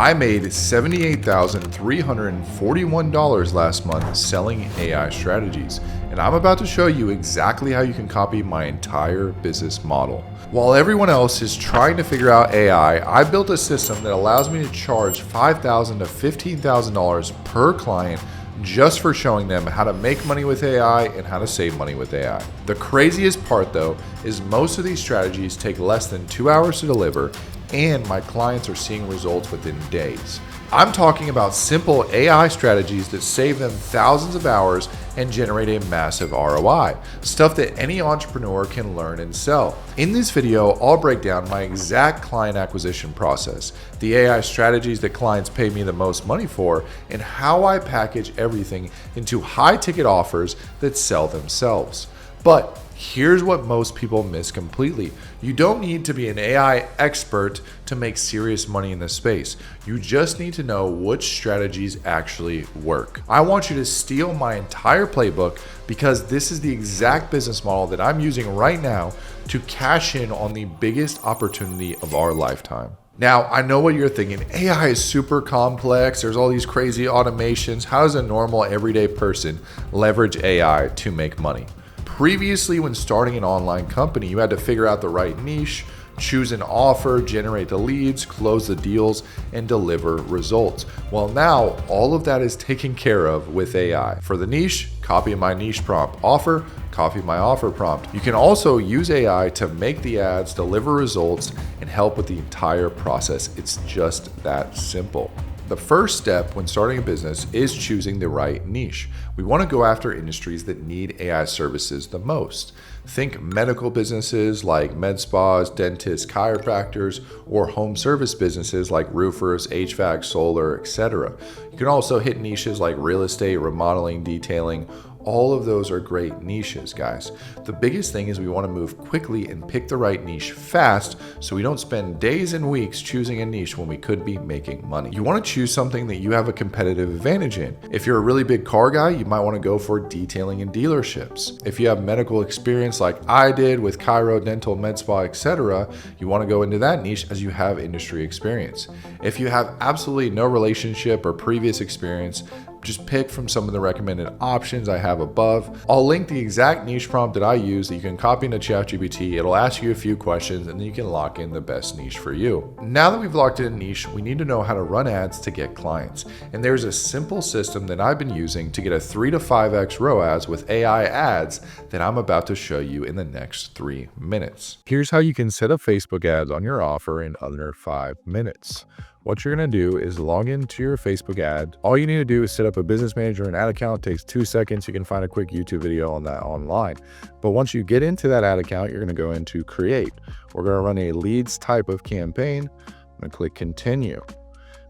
I made $78,341 last month selling AI strategies, and I'm about to show you exactly how you can copy my entire business model. While everyone else is trying to figure out AI, I built a system that allows me to charge $5,000 to $15,000 per client just for showing them how to make money with AI and how to save money with AI. The craziest part though is most of these strategies take less than 2 hours to deliver, and my clients are seeing results within days. I'm talking about simple AI strategies that save them thousands of hours and generate a massive ROI, stuff that any entrepreneur can learn and sell. In this video, I'll break down my exact client acquisition process, the AI strategies that clients pay me the most money for, and how I package everything into high-ticket offers that sell themselves. But here's what most people miss completely. You don't need to be an AI expert to make serious money in this space. You just need to know which strategies actually work. I want you to steal my entire playbook because this is the exact business model that I'm using right now to cash in on the biggest opportunity of our lifetime. Now, I know what you're thinking. AI is super complex. There's all these crazy automations. How does a normal everyday person leverage AI to make money? Previously, when starting an online company, you had to figure out the right niche, choose an offer, generate the leads, close the deals, and deliver results. Well, now all of that is taken care of with AI. For the niche, copy my niche prompt. Offer, copy my offer prompt. You can also use AI to make the ads, deliver results, and help with the entire process. It's just that simple. The first step when starting a business is choosing the right niche. We want to go after industries that need AI services the most. Think medical businesses like med spas, dentists, chiropractors, or home service businesses like roofers, HVAC, solar, etc. You can also hit niches like real estate, remodeling, detailing. All of those are great niches, guys. The biggest thing is we want to move quickly and pick the right niche fast so we don't spend days and weeks choosing a niche when we could be making money. You want to choose something that you have a competitive advantage in. If you're a really big car guy, you might want to go for detailing in dealerships. If you have medical experience like I did with chiro, dental, med spa, etc., you want to go into that niche as you have industry experience. If you have absolutely no relationship or previous experience, just pick from some of the recommended options I have above. I'll link the exact niche prompt that I use that you can copy into ChatGPT. It'll ask you a few questions and then you can lock in the best niche for you. Now that we've locked in a niche, we need to know how to run ads to get clients. And there's a simple system that I've been using to get a 3 to 5x ROAS with AI ads that I'm about to show you in the next 3 minutes. Here's how you can set up Facebook ads on your offer in under 5 minutes. What you're going to do is log into your Facebook ad. All you need to do is set up a business manager and ad account. It takes 2 seconds. You can find a quick YouTube video on that online. But once you get into that ad account, you're going to go into create. We're going to run a leads type of campaign. I'm going to click continue.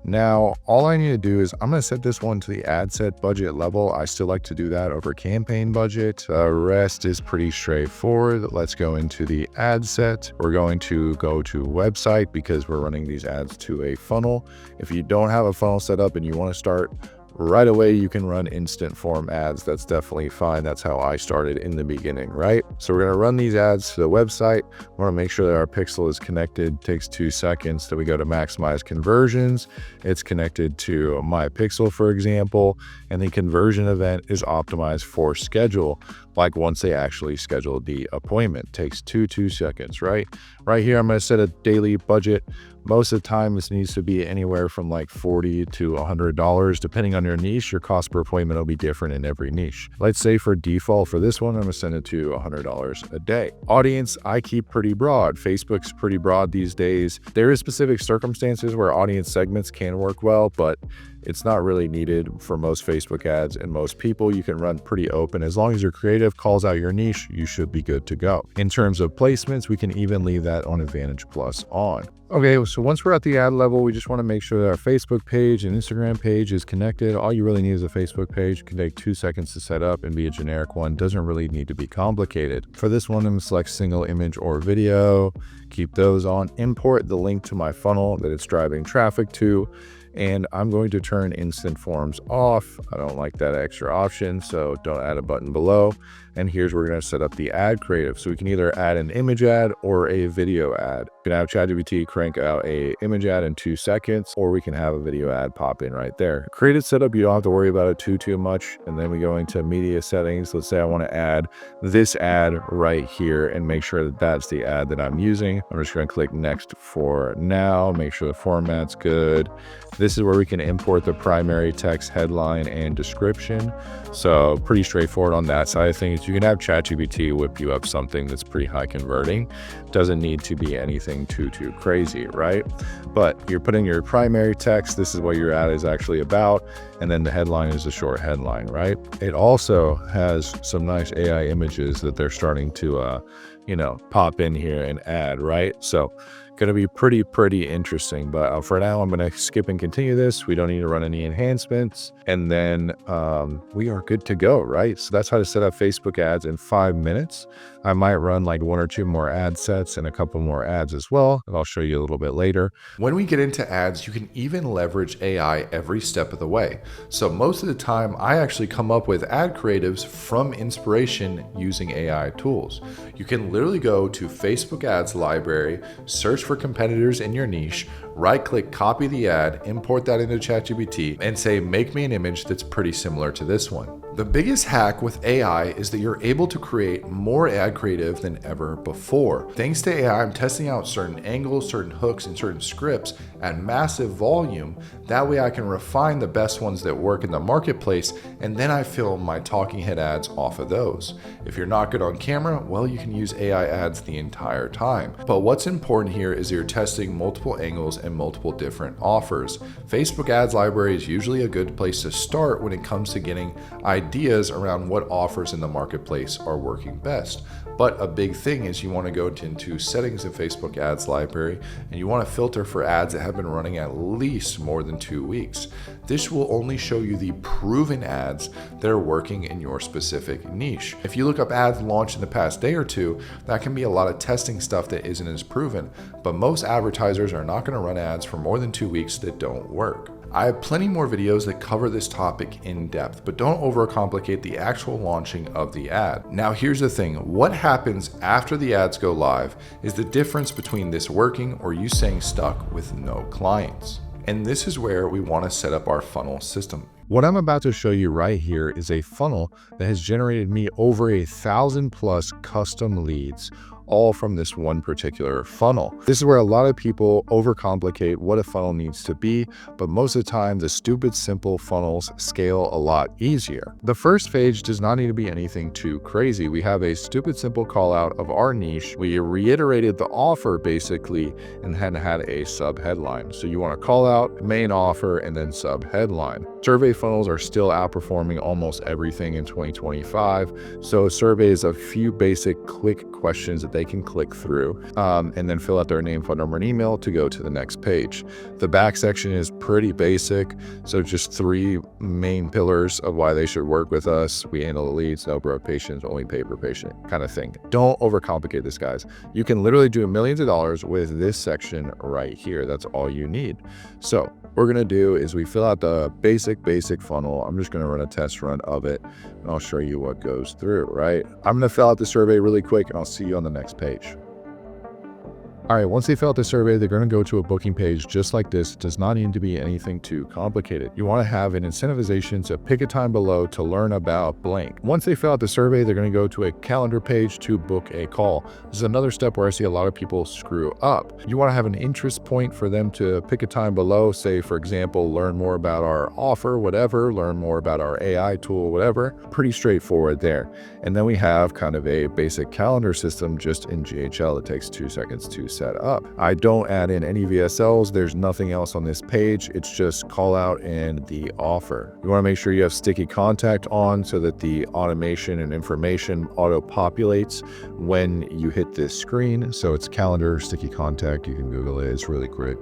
Now, all I need to do is I'm going to set this one to the ad set budget level. I still like to do that over campaign budget. The rest is pretty straightforward. Let's go into the ad set. We're going to go to website because we're running these ads to a funnel. If you don't have a funnel set up and you want to start right away, you can run instant form ads. That's definitely fine. That's how I started in the beginning, right? So we're going to run these ads to the website. We want to make sure that our pixel is connected. It takes 2 seconds. Then we go to maximize conversions. It's connected to my pixel, for example, and the conversion event is optimized for schedule. Like once they actually schedule the appointment, it takes 2 seconds, right? Right here, I'm going to set a daily budget. Most of the time, this needs to be anywhere from like $40 to $100. Depending on your niche, your cost per appointment will be different in every niche. Let's say for default for this one, I'm going to send it to $100 a day. Audience, I keep pretty broad. Facebook's pretty broad these days. There is specific circumstances where audience segments can work well, but it's not really needed for most Facebook ads and most people. You can run pretty open. As long as your creative calls out your niche, you should be good to go. In terms of placements, we can even leave that on Advantage Plus on. Okay, so once we're at the ad level, we just want to make sure that our Facebook page and Instagram page is connected. All you really need is a Facebook page. It can take 2 seconds to set up and be a generic one. Doesn't really need to be complicated. For this one, I'm going to select single image or video. Keep those on. Import the link to my funnel that it's driving traffic to. And I'm going to turn instant forms off. I don't like that extra option, so don't add a button below. And here's where we're going to set up the ad creative. So we can either add an image ad or a video ad. We can have ChatGPT crank out a image ad in 2 seconds, or we can have a video ad pop in right there. Creative setup, you don't have to worry about it too much. And then we go into media settings. Let's say I want to add this ad right here and make sure that that's the ad that I'm using. I'm just going to click next for now, make sure the format's good. This is where we can import the primary text, headline, and description. So pretty straightforward on that side of things. You can have ChatGPT whip you up something that's pretty high converting. Doesn't need to be anything too crazy, right? But you're putting your primary text. This is what your ad is actually about. And then the headline is a short headline, right? It also has some nice AI images that they're starting to, pop in here and add, right? So going to be pretty interesting. But for now, I'm going to skip and continue this. We don't need to run any enhancements. And then we are good to go, right? So that's how to set up Facebook ads in 5 minutes. I might run like 1 or 2 more ad sets and a couple more ads as well, and I'll show you a little bit later. When we get into ads, you can even leverage AI every step of the way. So most of the time, I actually come up with ad creatives from inspiration using AI tools. You can literally go to Facebook ads library, search for competitors in your niche, right-click, copy the ad, import that into ChatGPT, and say, make me an image that's pretty similar to this one. The biggest hack with AI is that you're able to create more ad creative than ever before. Thanks to AI, I'm testing out certain angles, certain hooks, and certain scripts at massive volume. That way I can refine the best ones that work in the marketplace, and then I film my talking head ads off of those. If you're not good on camera, well, you can use AI ads the entire time. But what's important here is you're testing multiple angles and multiple different offers. Facebook ads library is usually a good place to start when it comes to getting ideas around what offers in the marketplace are working best. But a big thing is you want to go into settings in Facebook ads library, and you want to filter for ads that have been running at least more than 2 weeks. This will only show you the proven ads that are working in your specific niche. If you look up ads launched in the past day or two, that can be a lot of testing stuff that isn't as proven, but most advertisers are not going to run ads for more than 2 weeks that don't work. I have plenty more videos that cover this topic in depth, but don't overcomplicate the actual launching of the ad. Now here's the thing, what happens after the ads go live is the difference between this working or you staying stuck with no clients. And this is where we want to set up our funnel system. What I'm about to show you right here is a funnel that has generated me over 1,000+ custom leads, all from this one particular funnel. This is where a lot of people overcomplicate what a funnel needs to be, but most of the time the stupid simple funnels scale a lot easier. The first page does not need to be anything too crazy. We have a stupid simple call out of our niche. We reiterated the offer basically and then had a sub headline. So you want to call out, main offer, and then sub headline. Survey funnels are still outperforming almost everything in 2025. So survey is a few basic quick questions that they can click through and then fill out their name, phone number, and email to go to the next page. The back section is pretty basic. So just 3 main pillars of why they should work with us. We handle the leads, no broke patients, only pay per patient kind of thing. Don't overcomplicate this, guys. You can literally do millions of dollars with this section right here. That's all you need. So what we're going to do is we fill out the basic funnel. I'm just going to run a test run of it and I'll show you what goes through, right? I'm going to fill out the survey really quick and I'll see you on the next page. All right, once they fill out the survey, they're going to go to a booking page just like this. It does not need to be anything too complicated. You want to have an incentivization to pick a time below to learn about blank. Once they fill out the survey, they're going to go to a calendar page to book a call. This is another step where I see a lot of people screw up. You want to have an interest point for them to pick a time below. Say, for example, learn more about our offer, whatever, learn more about our AI tool, whatever. Pretty straightforward there. And then we have kind of a basic calendar system just in GHL that takes 2 seconds to set up. I don't add in any VSLs. There's nothing else on this page. It's just call out and the offer. You want to make sure you have sticky contact on so that the automation and information auto populates when you hit this screen. So it's calendar, sticky contact. You can Google it. It's really quick.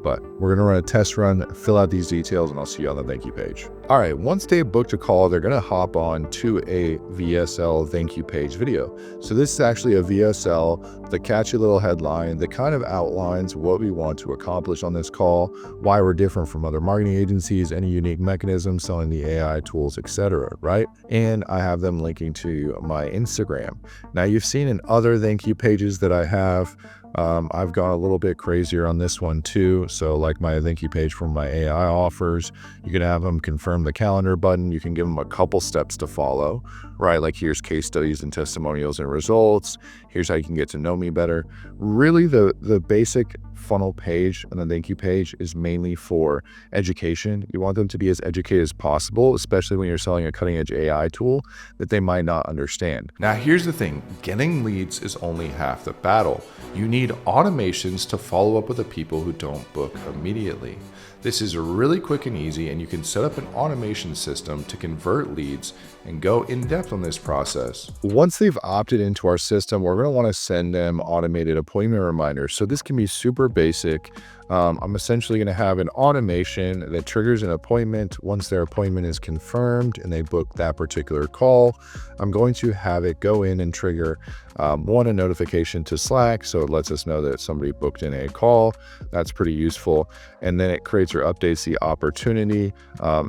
But we're going to run a test run, fill out these details, and I'll see you on the thank you page. All right, once they booked a call, they're going to hop on to a VSL thank you page video. So this is actually a VSL, the catchy little headline that kind of outlines what we want to accomplish on this call, why we're different from other marketing agencies, any unique mechanisms, selling the AI tools, etc. Right? And I have them linking to my Instagram. Now you've seen in other thank you pages that I have, I've gone a little bit crazier on this one too. So like my thank you page for my AI offers, you can have them confirm the calendar button. You can give them a couple steps to follow, right? Like here's case studies and testimonials and results. Here's how you can get to know me better. Really the basic funnel page and the thank you page is mainly for education. You want them to be as educated as possible, especially when you're selling a cutting edge AI tool that they might not understand. Now, here's the thing, getting leads is only half the battle. You need automations to follow up with the people who don't book immediately. This is really quick and easy, and you can set up an automation system to convert leads and go in depth on this process. Once they've opted into our system, we're going to want to send them automated appointment reminders. So this can be super basic. I'm essentially going to have an automation that triggers an appointment. Once their appointment is confirmed and they book that particular call, I'm going to have it go in and trigger a notification to Slack. So it lets us know that somebody booked in a call. That's pretty useful. And then it creates or updates the opportunity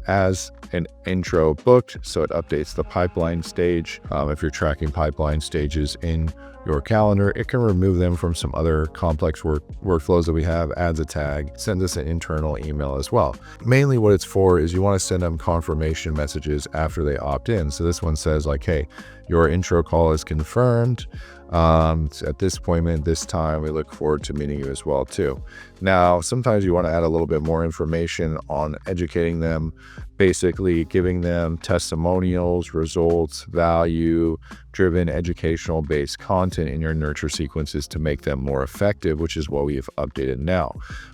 as an intro booked. So it updates the pipeline stage. If you're tracking pipeline stages in your calendar, it can remove them from some other complex workflows that we have, adds a tag, send us an internal email as well. Mainly what it's for is you want to send them confirmation messages after they opt in. So this one says like, hey, your intro call is confirmed. At this appointment, this time, we look forward to meeting you as well too. Now, sometimes you want to add a little bit more information on educating them, basically giving them testimonials, results, value-driven, educational-based content in your nurture sequences to make them more effective, which is what we've updated now.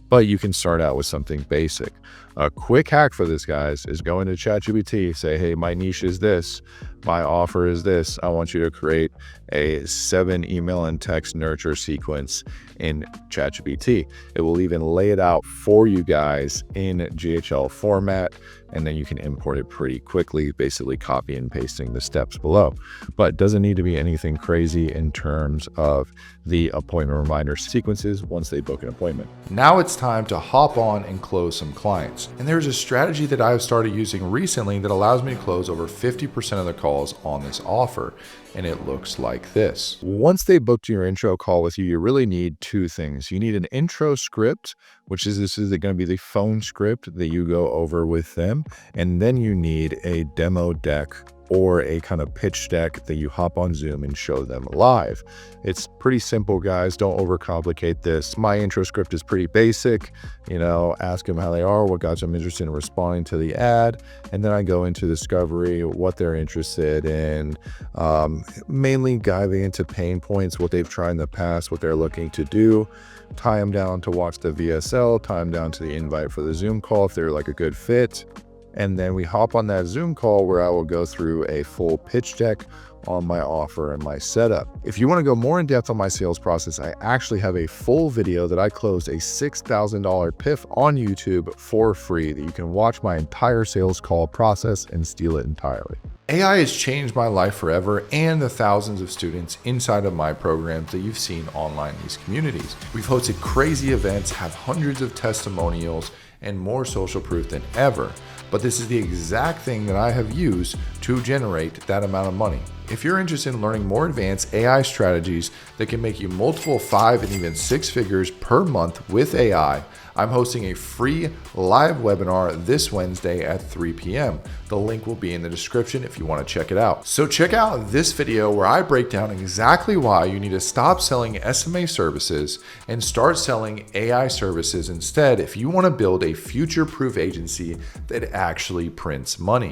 But you can start out with something basic. A quick hack for this, guys, is go into ChatGPT, say, hey, my niche is this, my offer is this. I want you to create a 7 email and text nurture sequence in ChatGPT. It will even lay it out for you guys in GHL format, and then you can import it pretty quickly, basically copy and pasting the steps below. But it doesn't need to be anything crazy in terms of the appointment reminder sequences once they book an appointment. Now it's time to hop on and close some clients. And there's a strategy that I've started using recently that allows me to close over 50% of the calls on this offer. And it looks like this. Once they booked your intro call with you, you really need 2 things. You need an intro script, which is this is going to be the phone script that you go over with them. And then you need a demo deck or a kind of pitch deck that you hop on Zoom and show them live. It's pretty simple, guys. Don't overcomplicate this. My intro script is pretty basic. Ask them how they are, what got them interested in responding to the ad. And then I go into discovery, what they're interested in, mainly diving into pain points, what they've tried in the past, what they're looking to do. Tie them down to watch the VSL, tie them down to the invite for the Zoom call if they're like a good fit. And then we hop on that Zoom call where I will go through a full pitch deck on my offer and my setup. If you want to go more in depth on my sales process, I actually have a full video that I closed a $6,000 PIF on YouTube for free that you can watch my entire sales call process and steal it entirely. AI has changed my life forever and the thousands of students inside of my programs that you've seen online in these communities. We've hosted crazy events, have hundreds of testimonials, and more social proof than ever. But this is the exact thing that I have used to generate that amount of money. If you're interested in learning more advanced AI strategies that can make you multiple 5 and even 6 figures per month with AI, I'm hosting a free live webinar this Wednesday at 3 p.m. The link will be in the description if you want to check it out. So check out this video where I break down exactly why you need to stop selling SMA services and start selling AI services instead if you want to build a future-proof agency that actually prints money.